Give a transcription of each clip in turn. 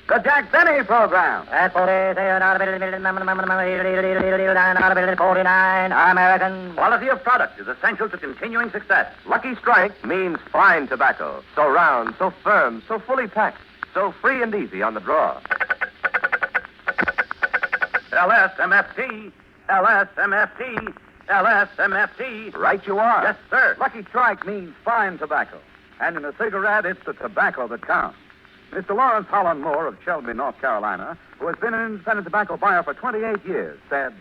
The Jack Benny Program. At 49 American. Quality of product is essential to continuing success. Lucky Strike means fine tobacco. So round, so firm, so fully packed, so free and easy on the draw. LSMFT, LSMFT, LSMFT. Right you are. Yes, sir. Lucky Strike means fine tobacco. And in a cigarette, it's the tobacco that counts. Mr. Lawrence Holland Moore of Shelby, North Carolina, who has been an independent tobacco buyer for 28 years, said,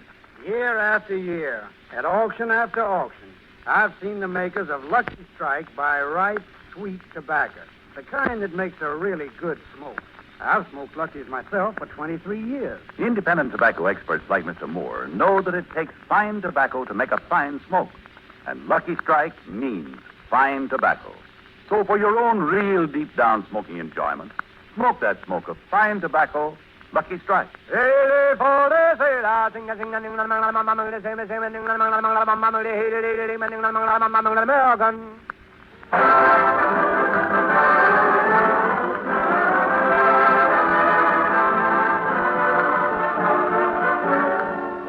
Year after year, at auction after auction, I've seen the makers of Lucky Strike buy ripe, sweet tobacco, the kind that makes a really good smoke. I've smoked Lucky's myself for 23 years. Independent tobacco experts like Mr. Moore know that it takes fine tobacco to make a fine smoke. And Lucky Strike means fine tobacco. So for your own real deep-down smoking enjoyment, smoke that smoke of fine tobacco, Lucky Strike. The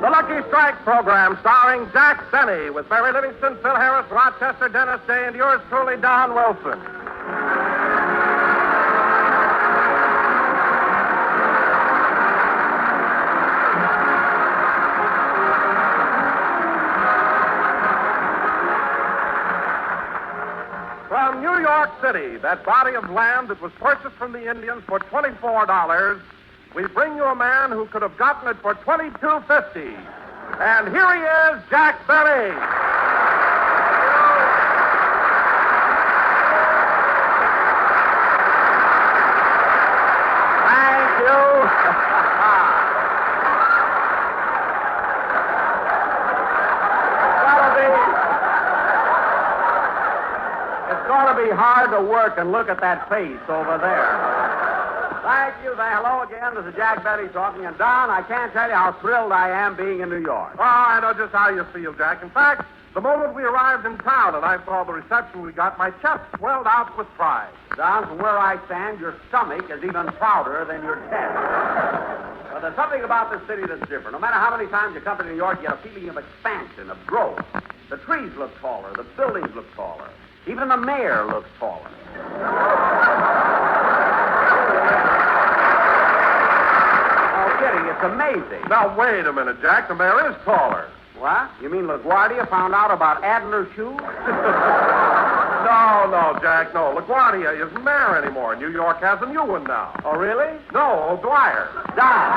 Lucky Strike program starring Jack Benny with Mary Livingston, Phil Harris, Rochester, Dennis Day, and yours truly, Don Wilson. From New York City, that body of land that was purchased from the Indians for $24, we bring you a man who could have gotten it for $22.50. And here he is, Jack Benny. Thank you. It's going to be hard to work and look at that face over there. Thank you. Hello again. This is Jack Benny talking. And, Don, I can't tell you how thrilled I am being in New York. Oh, I know just how you feel, Jack. In fact, the moment we arrived in town and I saw the reception we got, my chest swelled out with pride. Don, from where I stand, your stomach is even prouder than your chest. But there's something about this city that's different. No matter how many times you come to New York, you get a feeling of expansion, of growth. The trees look taller. The buildings look taller. Even the mayor looks taller. It's amazing. Now, wait a minute, Jack. The mayor is taller. What? You mean LaGuardia found out about Adler shoes? No, Jack, no. LaGuardia isn't mayor anymore. New York has a new one now. Oh, really? No, O'Dwyer. Don.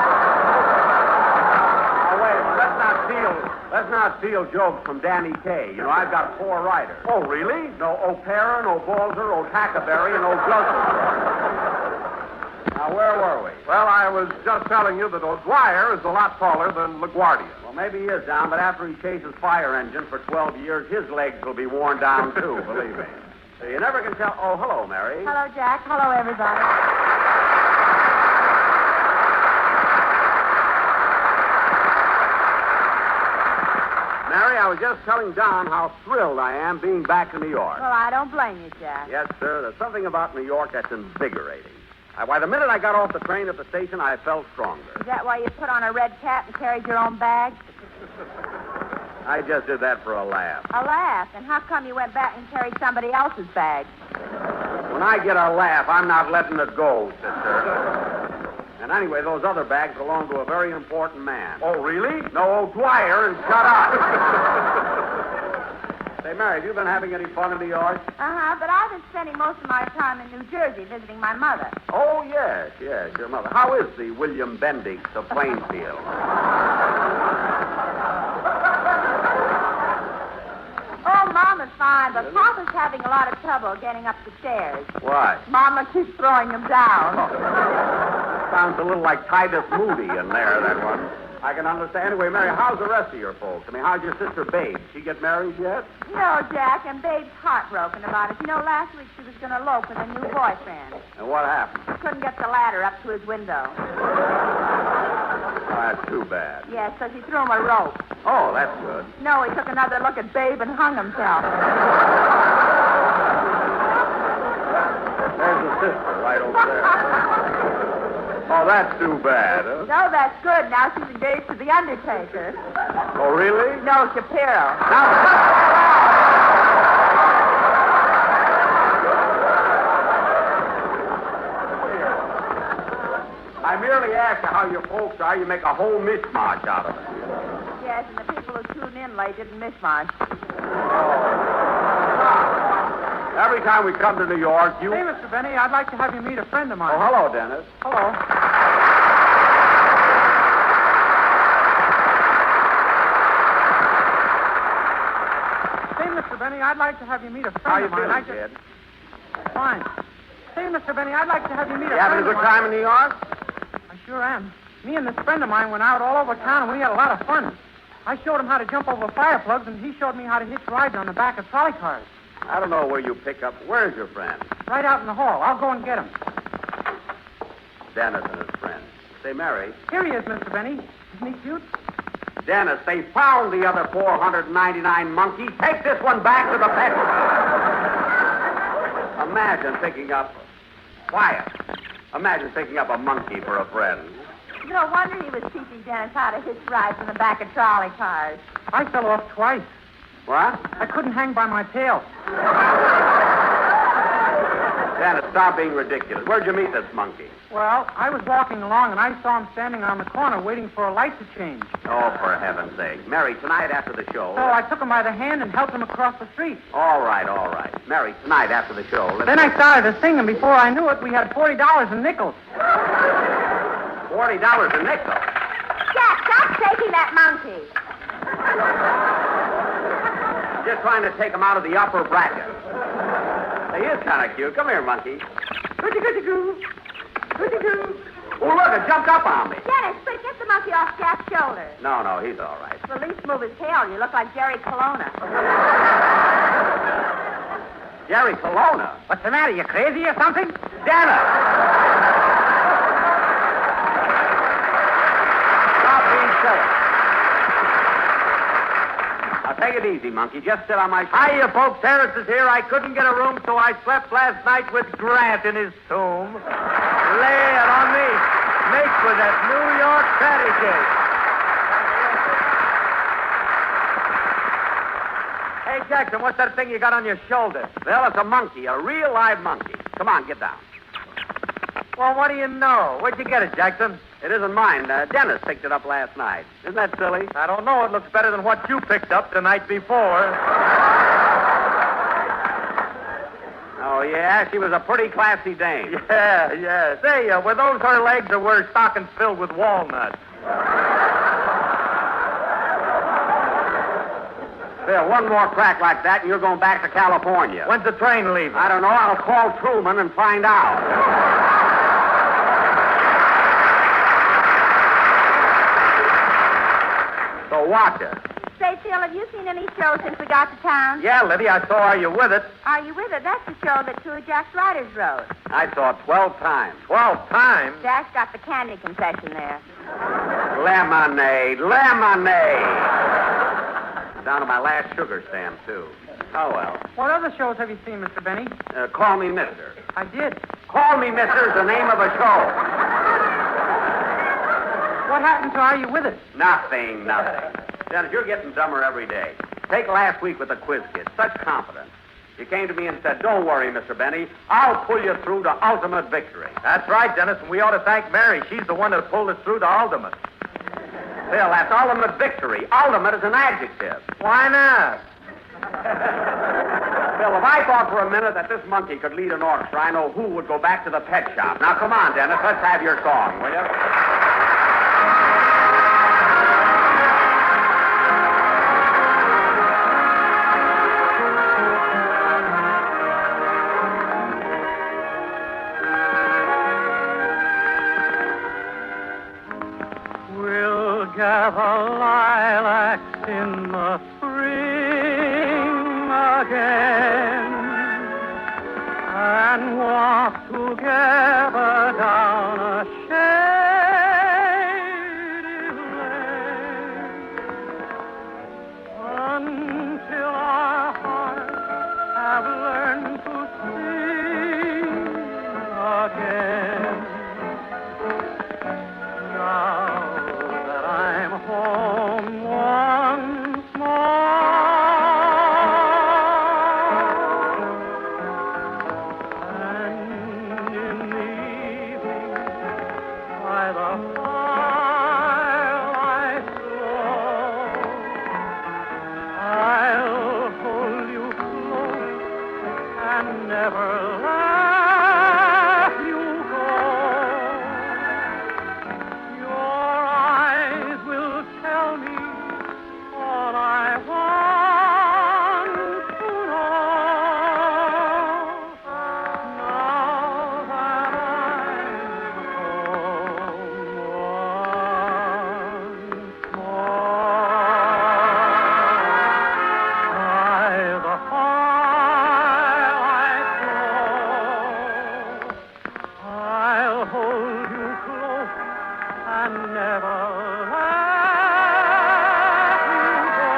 Oh, wait a minute. Let's not steal jokes from Danny Kaye. You know, I've got 4 writers. Oh, really? No O'Para, no Balzer, O'Tackaberry, and O'Joseph. Now, where were we? Well, I was just telling you that O'Dwyer is a lot taller than LaGuardia. Well, maybe he is, Don, but after he chases fire engines for 12 years, his legs will be worn down, too, believe me. So you never can tell. Oh, hello, Mary. Hello, Jack. Hello, everybody. Mary, I was just telling Don how thrilled I am being back in New York. Well, I don't blame you, Jack. Yes, sir. There's something about New York that's invigorating. Why, the minute I got off the train at the station, I felt stronger. Is that why you put on a red cap and carried your own bag? I just did that for a laugh. A laugh? And how come you went back and carried somebody else's bag? When I get a laugh, I'm not letting it go, sister. And anyway, those other bags belong to a very important man. Oh, really? No, O'Dwyer, and shut up. Say, Mary, have you been having any fun in New York? But I've been spending most of my time in New Jersey visiting my mother. Oh, yes, your mother. How is the William Bendix of Plainfield? Oh, Mama's fine, but Papa's having a lot of trouble getting up the stairs. Why? Mama keeps throwing him down. Sounds a little like Titus Moody in there, that one. I can understand. Anyway, Mary, how's the rest of your folks? I mean, how's your sister Babe? She get married yet? No, Jack, and Babe's heartbroken about it. You know, last week she was going to elope with a new boyfriend. And what happened? She couldn't get the ladder up to his window. Oh, that's too bad. Yes, so she threw him a rope. Oh, that's good. No, he took another look at Babe and hung himself. There's the sister right over there. Oh, that's too bad, huh? No, that's good. Now she's engaged to the undertaker. Oh, really? No, Shapiro. I merely asked you how your folks are. You make a whole mishmash out of it. Yes, and the people who tuned in late didn't miss much. Every time we come to New York, you... Hey, Mr. Benny, I'd like to have you meet a friend of mine. Oh, hello, Dennis. Hello. Say, Mr. Benny, I'd like to have you meet a How friend you of mine. feeling, kid? Fine. Say, Mr. Benny, I'd like to have you meet You a having a friend good of mine. time in New York? I sure am. Me and this friend of mine went out all over town, and we had a lot of fun. I showed him how to jump over fire plugs, and he showed me how to hitch rides on the back of trolley cars. I don't know where you pick up. Where's your friend? Right out in the hall. I'll go and get him. Dennis and his friend. Say, Mary. Here he is, Mr. Benny. Isn't he cute? Dennis, they found the other 499 monkeys. Take this one back to the pet shop. Imagine picking up... Quiet. Imagine picking up a monkey for a friend. No wonder he was teaching Dennis how to hitch rides in the back of trolley cars. I fell off twice. What? I couldn't hang by my tail. Dennis, stop being ridiculous. Where'd you meet this monkey? Well, I was walking along, and I saw him standing on the corner waiting for a light to change. Oh, for heaven's sake. Mary, tonight after the show... So I took him by the hand and helped him across the street. All right. Mary, tonight after the show... Then I started to sing, and before I knew it, we had $40 in nickels. $40 a nickel. Jack, stop shaking that monkey. Just trying to take him out of the upper bracket. He is kind of cute. Come here, monkey. Goody-goody-goo. Goody-goo. Oh, look, it jumped up on me. Dennis, quick, get the monkey off Jack's shoulder. No, he's all right. Well, at least move his tail. You look like Jerry Colonna. Jerry Colonna? What's the matter? You crazy or something? Dennis! Stop being silly. Now, take it easy, monkey. Just sit on my shoulder. Hiya, folks. Harris is here. I couldn't get a room, so I slept last night with Grant in his tomb. Lay it on me. Mixed with that New York patty cake. Hey, Jackson, what's that thing you got on your shoulder? Well, it's a monkey, a real live monkey. Come on, get down. Well, what do you know? Where'd you get it, Jackson? It isn't mine. Dennis picked it up last night. Isn't that silly? I don't know. It looks better than what you picked up the night before. Oh, yeah? She was a pretty classy dame. Yeah. Say, were those her legs or were stockings filled with walnuts? Phil, one more crack like that and you're going back to California. When's the train leaving? I don't know. I'll call Truman and find out. So watch it. Say, Phil, have you seen any shows since we got to town? Yeah, Liddy, I saw Are You With It? Are You With It? That's the show that two of Jack's writers wrote. I saw it 12 times. 12 times? Jack's got the candy concession there. Lemonade. Down to my last sugar stamp, too. Oh, well. What other shows have you seen, Mr. Benny? Call me Mister. I did. Call me Mister is the name of a show. What happened to Are You With It? Nothing. Dennis, you're getting dumber every day. Take last week with the quiz kid. Such confidence. You came to me and said, don't worry, Mr. Benny. I'll pull you through to ultimate victory. That's right, Dennis, and we ought to thank Mary. She's the one that pulled us through to ultimate. Phil, that's ultimate victory. Ultimate is an adjective. Why not? Phil, if I thought for a minute that this monkey could lead an orchestra, I know who would go back to the pet shop. Now, come on, Dennis. Let's have your song, will you? Gather lilacs in the spring again and walk together down a shady lane until our hearts have learned to sing again. and never let you go.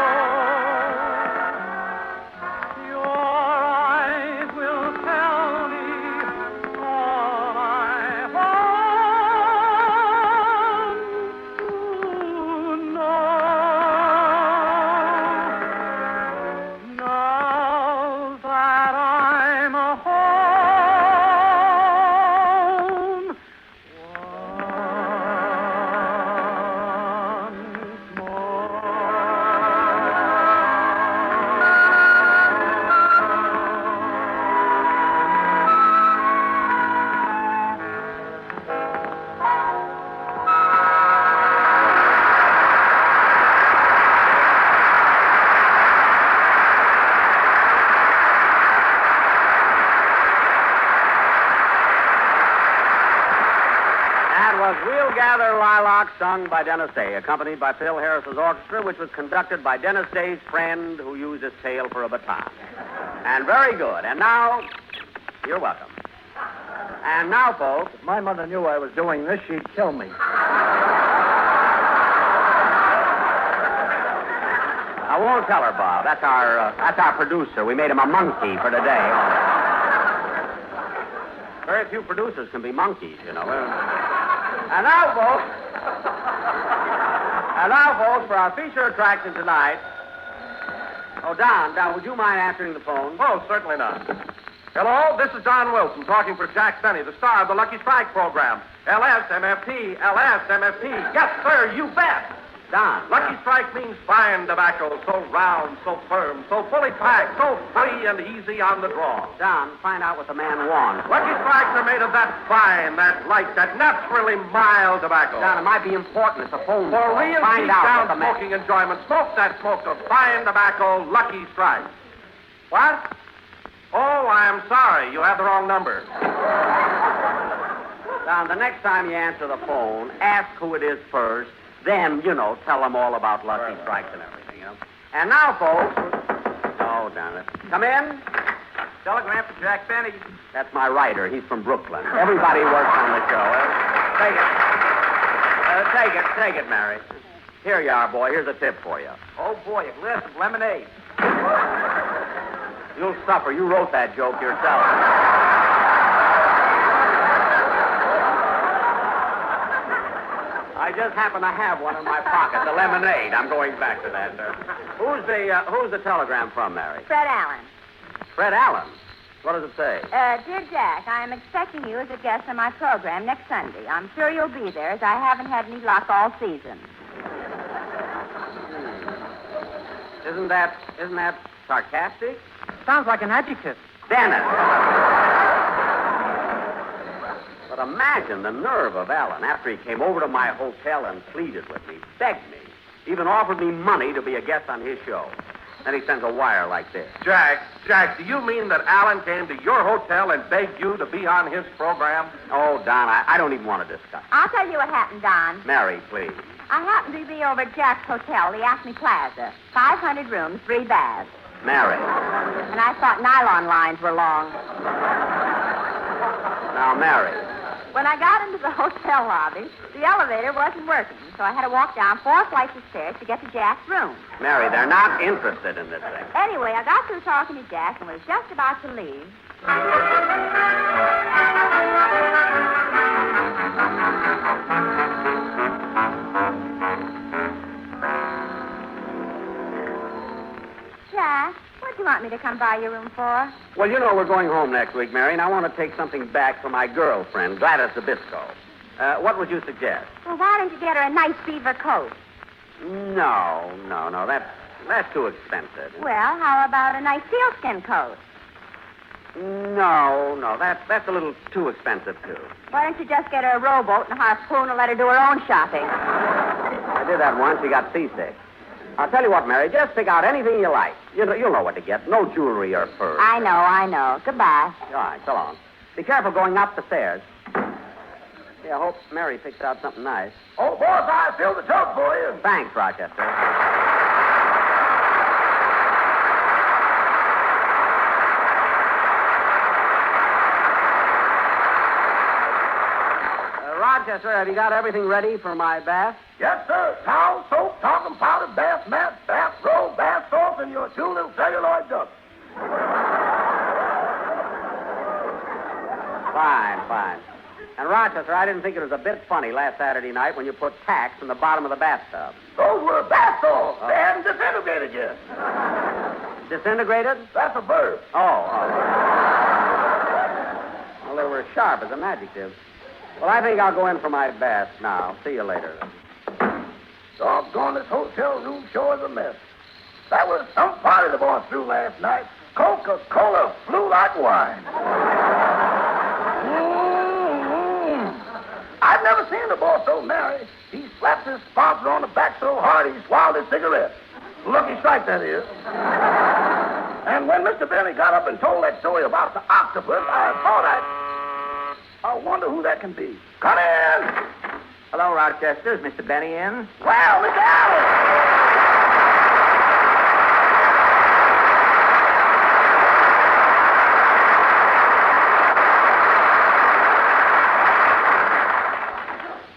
Your eyes will tell me all I want to know. Now that I'm home once more. That was We'll Gather Lilacs, sung by Dennis Day, accompanied by Phil Harris's orchestra, which was conducted by Dennis Day's friend who used his tail for a baton. And very good. And now, you're welcome. And now, folks, If my mother knew I was doing this, she'd kill me. I won't tell her, Bob. That's our producer. We made him a monkey for today. Very few producers can be monkeys, you know. And now, folks, for our feature attraction tonight. Oh, Don, would you mind answering the phone? Oh, certainly not. Hello, this is Don Wilson talking for Jack Benny, the star of the Lucky Strike program. LSMFT, LSMFT. Yes, sir, you bet. Don. Lucky Strike means fine tobacco, so round, so firm, so fully packed, so free and easy on the draw. Don, find out what the man wants. Lucky Strikes are made of that fine, that light, that naturally mild tobacco. Don, it might be important. It's a phone For call. real Find deep out down what the man... smoking enjoyment, smoke that smoke of fine tobacco, Lucky Strike. What? Oh, I'm sorry. You have the wrong number. Don, the next time you answer the phone, ask who it is first. Then, tell them all about Lucky Strikes and everything, And now, folks... Oh, damn it. Come in. Telegram for Jack Benny. That's my writer. He's from Brooklyn. Everybody works on the show. Take it, Mary. Here you are, boy. Here's a tip for you. Oh, boy, a glass of lemonade. You'll suffer. You wrote that joke yourself. I just happen to have one in my pocket, the lemonade. I'm going back to that. Who's the telegram from, Mary? Fred Allen. Fred Allen. What does it say? Dear Jack, I am expecting you as a guest on my program next Sunday. I'm sure you'll be there, as I haven't had any luck all season. Isn't that sarcastic? Sounds like an adjective. Dennis. But imagine the nerve of Allen after he came over to my hotel and pleaded with me, begged me, even offered me money to be a guest on his show. Then he sends a wire like this. Jack, do you mean that Alan came to your hotel and begged you to be on his program? Oh, Don, I don't even want to discuss. I'll tell you what happened, Don. Mary, please. I happened to be over at Jack's Hotel, the Acme Plaza. 500 rooms, 3 baths. Mary. And I thought nylon lines were long. Now, Mary. When I got into the hotel lobby, the elevator wasn't working, so I had to walk down 4 flights of stairs to get to Jack's room. Mary, they're not interested in this thing. Anyway, I got through talking to Jack and was just about to leave. Jack, what do you want me to come by your room for? Well, we're going home next week, Mary, and I want to take something back for my girlfriend, Gladys Zabisco. What would you suggest? Well, why don't you get her a nice beaver coat? No. That's too expensive. Well, how about a nice sealskin coat? No, that's a little too expensive, too. Why don't you just get her a rowboat and a harpoon and let her do her own shopping? I did that once. She got seasick. I'll tell you what, Mary, just pick out anything you like. You'll know what to get. No jewelry or furs. I know. Goodbye. All right, so long. Be careful going up the stairs. Yeah, I hope Mary picks out something nice. Oh, boss, I filled the tub for you. Thanks, Rochester. Rochester, have you got everything ready for my bath? Yes, sir. Towel, soap, talcum powder, bath mat, bath robe, bath salts, and your 2 little celluloid ducks. Fine. And Rochester, I didn't think it was a bit funny last Saturday night when you put tacks in the bottom of the bathtub. Those were bath salts. They hadn't disintegrated yet. Disintegrated? That's a verb. Oh. Well, they were sharp as an adjective. Well, I think I'll go in for my bath now. See you later. Doggone, this hotel room sure is a mess. That was some party the boss threw last night. Coca-Cola flew like wine. I've never seen the boss so merry. He slapped his sponsor on the back so hard he swallowed his cigarette. Lucky strike, that is. And when Mr. Benny got up and told that story about the octopus, I thought I wonder who that can be. Come in! Hello, Rochester. Is Mr. Benny in? Well, Mr. Allen!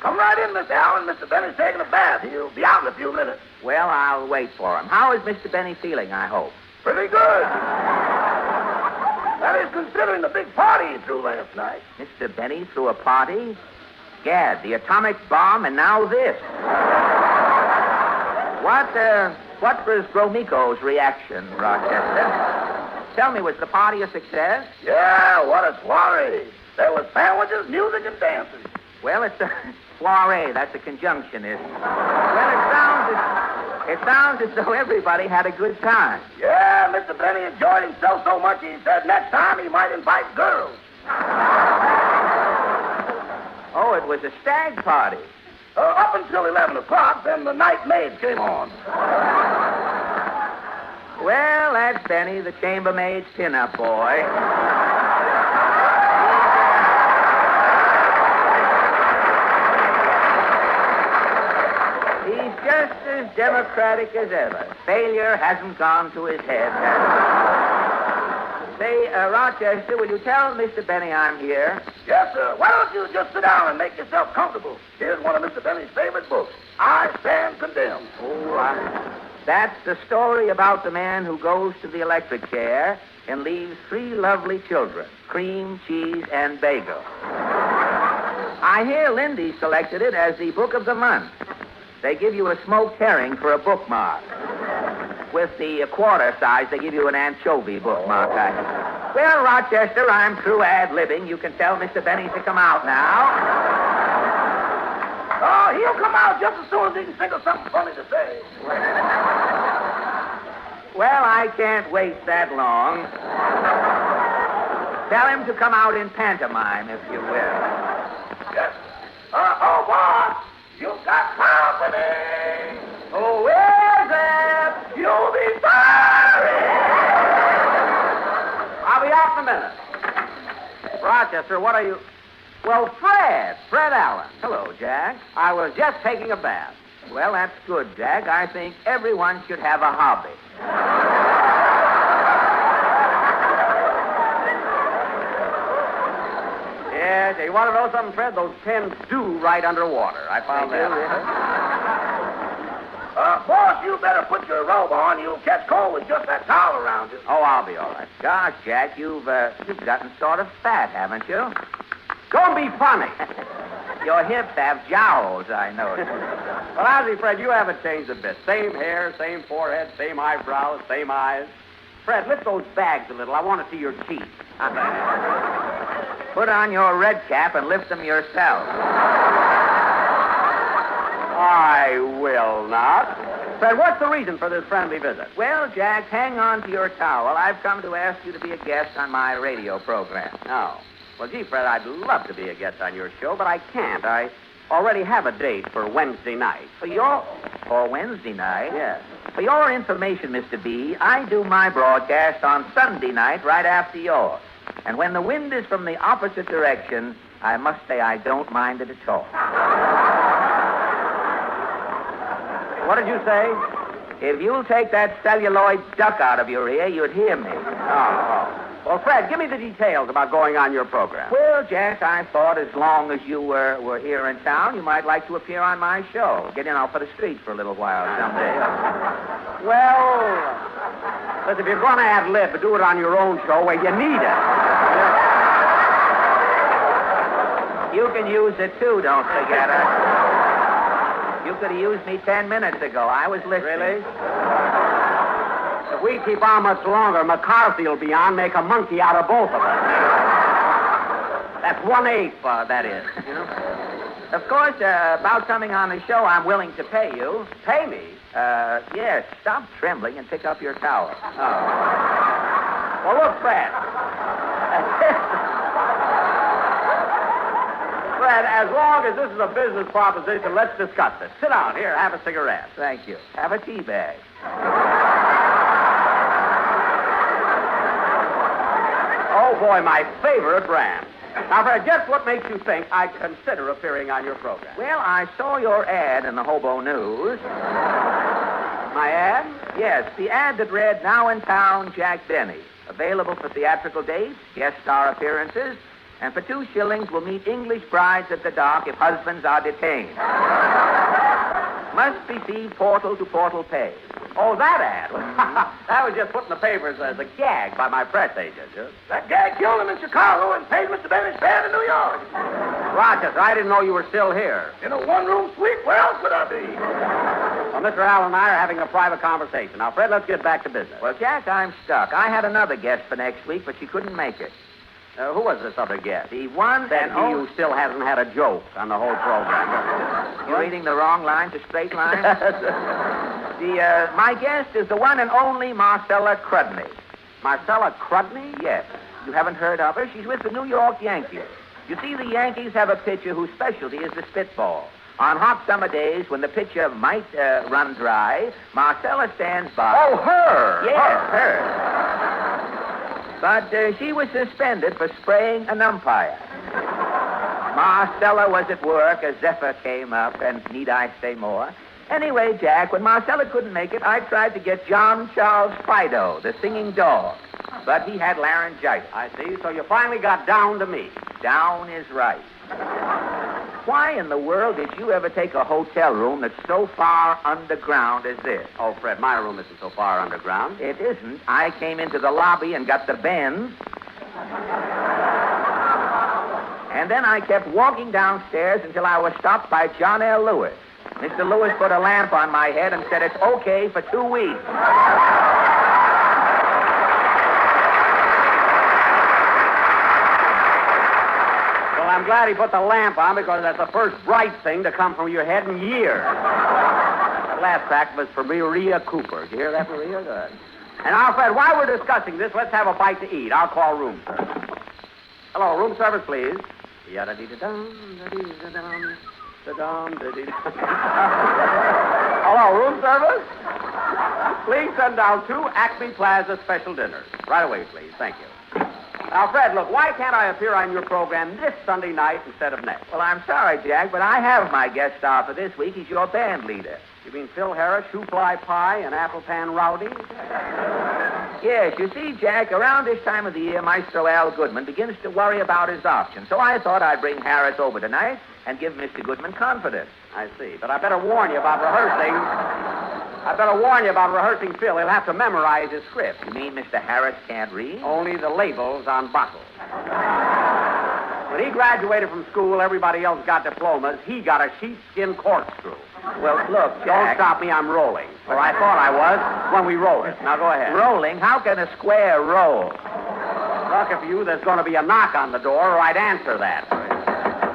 Come right in, Mr. Allen. Mr. Benny's taking a bath. He'll be out in a few minutes. Well, I'll wait for him. How is Mr. Benny feeling, I hope? Pretty good. That is considering the big party he threw last night. Mr. Benny threw a party? Gad, the atomic bomb, and now this. What was Gromiko's reaction, Rochester? Tell me, was the party a success? Yeah, what a soiree. There were sandwiches, music, and dancing. Well, it's a soiree. That's a conjunction, isn't it? Well, it sounds as though everybody had a good time. Yeah, Mr. Benny enjoyed himself so much he said next time he might invite girls. Oh, it was a stag party. Up until 11 o'clock, then the night maid came on. Well, that's Benny, the chambermaid's pin-up boy. He's just as democratic as ever. Failure hasn't gone to his head. Say, Rochester, will you tell Mr. Benny I'm here? Yes, sir. Why don't you just sit down and make yourself comfortable? Here's one of Mr. Benny's favorite books, I Stand Condemned. Oh, that's the story about the man who goes to the electric chair and leaves 3 lovely children, cream, cheese, and bagel. I hear Lindy selected it as the book of the month. They give you a smoked herring for a bookmark. With the quarter size, they give you an anchovy bookmark. Well, Rochester, I'm through ad-libbing. You can tell Mr. Benny to come out now. Oh, he'll come out just as soon as he can think of something funny to say. Well, I can't wait that long. Tell him to come out in pantomime, if you will. Yes. Oh, boss, you've got company. Who is it? You'll be sorry. I'll be out in a minute. Rochester, what are you... Well, Fred Allen. Hello, Jack. I was just taking a bath. Well, that's good, Jack. I think everyone should have a hobby. Yes, you want to know something, Fred? Those pens do right underwater. I found that. Boss, you better put your robe on. You'll catch cold with just that towel around you. Oh, I'll be all right. Gosh, Jack, you've gotten sort of fat, haven't you? Don't be funny. Your hips have jowls, I notice. Well, honestly, Fred, you haven't changed a bit. Same hair, same forehead, same eyebrows, same eyes. Fred, lift those bags a little. I want to see your teeth. Put on your red cap and lift them yourself. I will not. Fred, what's the reason for this friendly visit? Well, Jack, hang on to your towel. I've come to ask you to be a guest on my radio program. Oh. Well, gee, Fred, I'd love to be a guest on your show, but I can't. I already have a date for Wednesday night. For Wednesday night? Yes. For your information, Mr. B, I do my broadcast on Sunday night right after yours. And when the wind is from the opposite direction, I must say I don't mind it at all. What did you say? If you'll take that celluloid duck out of your ear, you'd hear me. Oh. Well, Fred, give me the details about going on your program. Well, Well, Jack, I thought as long as you were here in town, you might like to appear on my show. Get in off of the street for a little while someday. Well, but if you're going to ad lib, do it on your own show where you need it. You can use it, too, don't forget it. You could have used me 10 minutes ago. I was listening. Really? If we keep on much longer, McCarthy will be on, make a monkey out of both of us. That's 1/8, that is. You know? Of course, about coming on the show, I'm willing to pay you. Pay me? Yes, stop trembling and pick up your towel. Oh. Well, look, Fred. Fred, as long as this is a business proposition, let's discuss it. Sit down. Here, have a cigarette. Thank you. Have a tea bag. Oh, boy, my favorite brand. Now, Fred, just what makes you think I'd consider appearing on your program? Well, I saw your ad in the Hobo News. My ad? Yes, the ad that read, "Now in town, Jack Benny. Available for theatrical dates, guest star appearances, and for 2 shillings will meet English brides at the dock if husbands are detained. Must receive portal to portal pay." Oh, that ad. That was just put in the papers as a gag by my press agent. That guy killed him in Chicago and paid Mr. Benny's fare in New York. Rochester, I didn't know you were still here. In a one-room suite, where else would I be? Well, Mr. Allen and I are having a private conversation. Now, Fred, let's get back to business. Well, Jack, I'm stuck. I had another guest for next week, but she couldn't make it. Who was this other guest? The one Said and he only... who still hasn't had a joke on the whole program. You're reading the wrong lines, a straight line? My guest is the one and only Marcella Crudney. Marcella Crudney? Yes. You haven't heard of her? She's with the New York Yankees. You see, the Yankees have a pitcher whose specialty is the spitball. On hot summer days, when the pitcher might run dry, Marcella stands by. Oh, her! Yes, her. But she was suspended for spraying an umpire. Marcella was at work, a zephyr came up, and need I say more? Anyway, Jack, when Marcella couldn't make it, I tried to get John Charles Fido, the singing dog. But he had laryngitis. I see. So you finally got down to me. Down is right. Why in the world did you ever take a hotel room that's so far underground as this? Oh, Fred, my room isn't so far underground. It isn't. I came into the lobby and got the bends. And then I kept walking downstairs until I was stopped by John L. Lewis. Mr. Lewis put a lamp on my head and said it's okay for 2 weeks. Well, I'm glad he put the lamp on because that's the first bright thing to come from your head in years. That last fact was for Maria Cooper. Did you hear that, Maria? Good. And now, Fred, while we're discussing this, let's have a bite to eat. I'll call room service. Hello, room service, please. Yada-dee-da-dum, da-dee-da-dum. Hello, room service? Please send down 2 Acme Plaza special dinners. Right away, please. Thank you. Now, Fred, look, why can't I appear on your program this Sunday night instead of next? Well, I'm sorry, Jack, but I have my guest star for this week. He's your band leader. You mean Phil Harris, Shoe Fly Pie, and Apple Pan Rowdy? Yes, you see, Jack, around this time of the year, Maestro Al Goodman begins to worry about his options. So I thought I'd bring Harris over tonight and give Mr. Goodman confidence. I see. But I better warn you about rehearsing. Phil. He'll have to memorize his script. You mean Mr. Harris can't read? Only the labels on bottles. When he graduated from school, everybody else got diplomas. He got a sheepskin corkscrew. Well, look, Jack. Don't stop me, I'm rolling. Or I thought I was when we rolled it. Now go ahead. Rolling? How can a square roll? Lucky for you, there's going to be a knock on the door, or I'd answer that.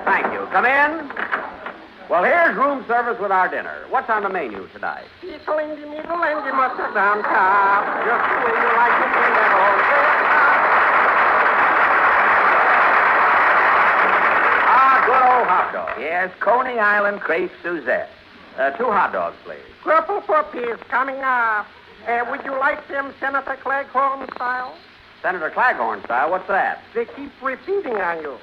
Thank you. Come in. Well, here's room service with our dinner. What's on the menu tonight? People in the middle and the mustard on top. Just the way you like it in that old Good old hot dog. Yes, Coney Island crepe Suzette. 2 hot dogs, please. Purple puppies coming up. Would you like them Senator Claghorn style? Senator Claghorn style? What's that? They keep repeating on you.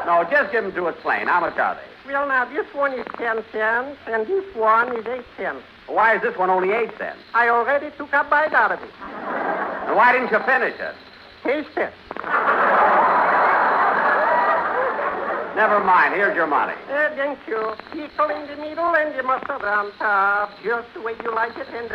No, just give them to us plain. How much are they? Well, now, this one is 10 cents, and this one is 8 cents. Why is this one only 8 cents? I already took a bite out of it. And why didn't you finish it? Taste it. Never mind. Here's your money. Thank you. Pickle in the middle and the mustard on top. Just the way you like it, and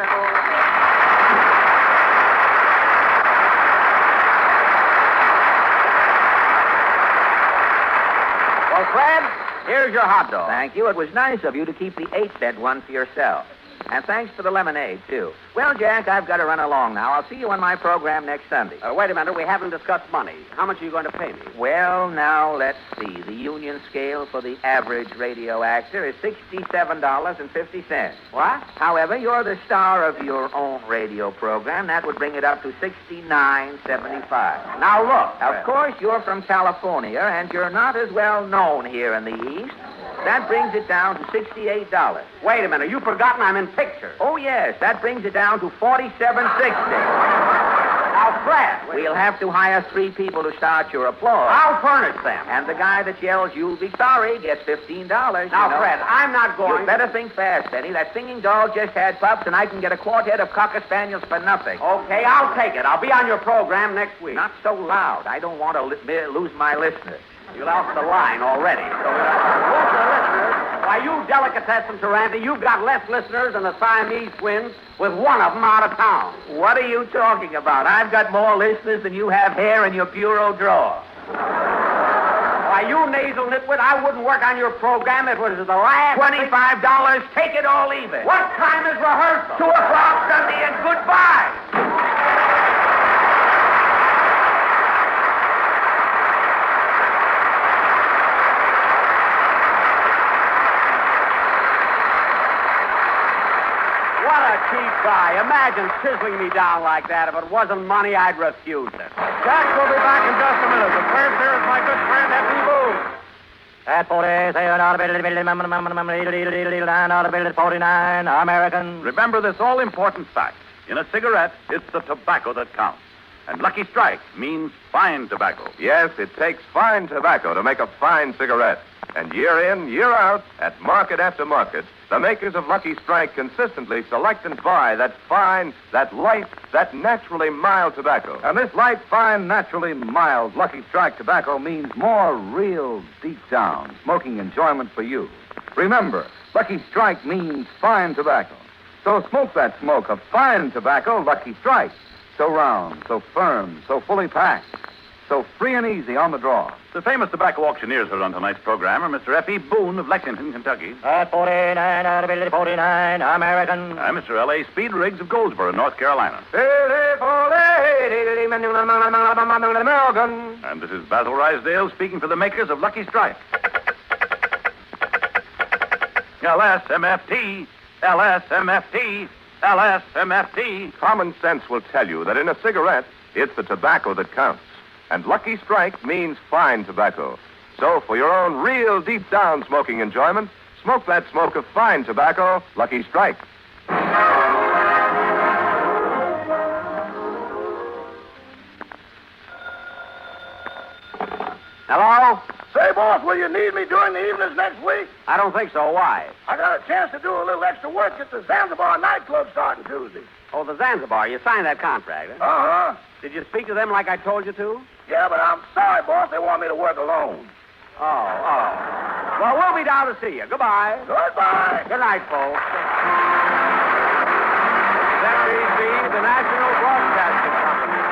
Well, Fred, here's your hot dog. Thank you. It was nice of you to keep the 8-cent one for yourself. And thanks for the lemonade, too. Well, Jack, I've got to run along now. I'll see you on my program next Sunday. Wait a minute. We haven't discussed money. How much are you going to pay me? Well, now, let's see. The union scale for the average radio actor is $67.50. What? However, you're the star of your own radio program. That would bring it up to $69.75. Now, look. Of course, you're from California, and you're not as well known here in the East. That brings it down to $68. Wait a minute. You've forgotten I'm in pictures. Oh, yes. That brings it down to $47.60. Now, Fred. We'll have to hire 3 people to start your applause. I'll furnish them. And the guy that yells, "You'll be sorry," gets $15. Now, Fred, I'm not going... You better think fast, Benny. That singing dog just had pups, and I can get a quartet of Cocker Spaniels for nothing. Okay, I'll take it. I'll be on your program next week. Not so loud. I don't want to lose my listeners. You lost the line already. Lose your listeners? Why, you delicatessen Taranti, you've got less listeners than the Siamese twins with one of them out of town. What are you talking about? I've got more listeners than you have hair in your bureau drawer. Why, you nasal nitwit, I wouldn't work on your program if it was the last... $25. Take it or leave it. What time is rehearsal? 2 o'clock Sunday, and goodbye. What a cheap guy. Imagine chiseling me down like that. If it wasn't money, I'd refuse it. Jack will be back in just a minute. But first, here is my good friend, Eppie Booth. At 40, say an audible 49, American. Remember this all-important fact. In a cigarette, it's the tobacco that counts. And Lucky Strike means fine tobacco. Yes, it takes fine tobacco to make a fine cigarette. And year in, year out, at market after market, the makers of Lucky Strike consistently select and buy that fine, that light, that naturally mild tobacco. And this light, fine, naturally mild Lucky Strike tobacco means more real, deep-down smoking enjoyment for you. Remember, Lucky Strike means fine tobacco. So smoke that smoke of fine tobacco, Lucky Strike. So round, so firm, so fully packed, so free and easy on the draw. The famous tobacco auctioneers who are on tonight's program are Mr. F.E. Boone of Lexington, Kentucky. At 49, audible 49, American. And Mr. L.A. Speed Riggs of Goldsboro, North Carolina. American. And this is Basil Rysdale speaking for the makers of Lucky Strike. LSMFT, LSMFT, LSMFT. Common sense will tell you that in a cigarette, it's the tobacco that counts. And Lucky Strike means fine tobacco. So for your own real deep-down smoking enjoyment, smoke that smoke of fine tobacco, Lucky Strike. Hello? Say, boss, will you need me during the evenings next week? I don't think so. Why? I got a chance to do a little extra work at the Zanzibar nightclub starting Tuesday. Oh, the Zanzibar. You signed that contract, huh? Uh-huh. Did you speak to them like I told you to? Yeah, but I'm sorry, boss. They want me to work alone. Oh. Well, we'll be down to see you. Goodbye. Goodbye. Good night, folks. WB, the National Broadcasting Company.